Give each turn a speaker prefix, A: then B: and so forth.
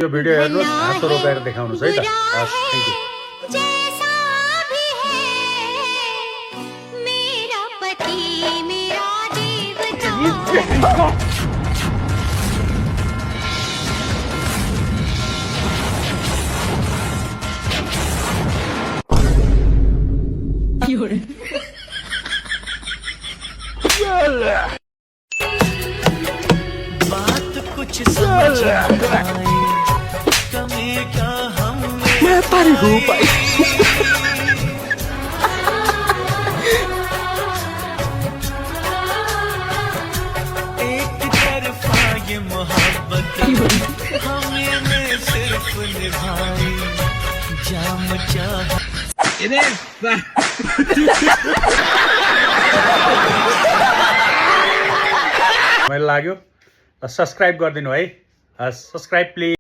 A: यो video हेर्नुस्, हाँसो रोकाएर देखाउनुस् है त। हस्, थ्यांक यू।
B: जैसा भी है मेरा पति मेरा देवता
C: बात कुछ समझ आई कमी क्या हम
D: मैं पारी हूँ भाई।
C: एक तरफा ये मोहब्बत हमें में सिर्फ निभाई जाम चाह
A: मैले लाग्यो सब्स्क्राइब गरिदिनु है। हस्, सब्स्क्राइब प्लिज।